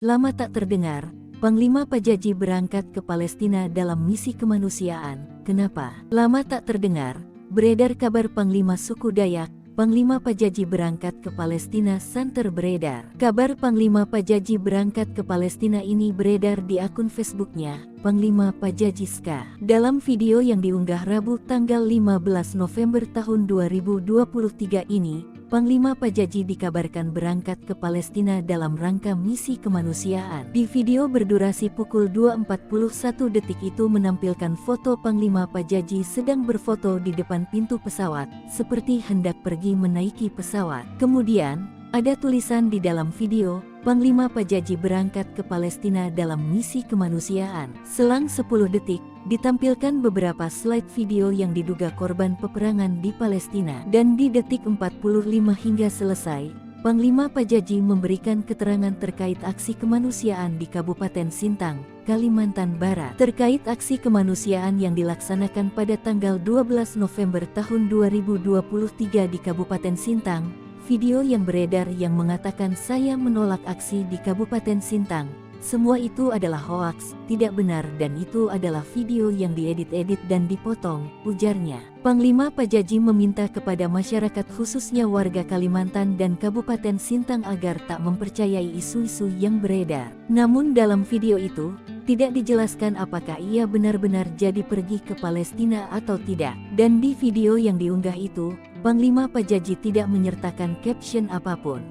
Lama tak terdengar, Panglima Pajaji berangkat ke Palestina dalam misi kemanusiaan. Kenapa? Lama tak terdengar, beredar kabar Panglima suku Dayak, Panglima Pajaji berangkat ke Palestina santer beredar. Kabar Panglima Pajaji berangkat ke Palestina ini beredar di akun Facebooknya, Panglima Pajaji SK. Dalam video yang diunggah Rabu tanggal 15 November tahun 2023 ini, Panglima Pajaji dikabarkan berangkat ke Palestina dalam rangka misi kemanusiaan. Di video berdurasi pukul 2.41 detik itu menampilkan foto Panglima Pajaji sedang berfoto di depan pintu pesawat, seperti hendak pergi menaiki pesawat. Kemudian, ada tulisan di dalam video, Panglima Pajaji berangkat ke Palestina dalam misi kemanusiaan. Selang 10 detik, ditampilkan beberapa slide video yang diduga korban peperangan di Palestina. Dan di detik 45 hingga selesai, Panglima Pajaji memberikan keterangan terkait aksi kemanusiaan di Kabupaten Sintang, Kalimantan Barat. Terkait aksi kemanusiaan yang dilaksanakan pada tanggal 12 November tahun 2023 di Kabupaten Sintang, video yang beredar yang mengatakan saya menolak aksi di Kabupaten Sintang. Semua itu adalah hoaks, tidak benar dan itu adalah video yang diedit-edit dan dipotong, ujarnya. Panglima Pajaji meminta kepada masyarakat khususnya warga Kalimantan dan Kabupaten Sintang agar tak mempercayai isu-isu yang beredar. Namun dalam video itu, tidak dijelaskan apakah ia benar-benar jadi pergi ke Palestina atau tidak. Dan di video yang diunggah itu, Panglima Pajaji tidak menyertakan caption apapun.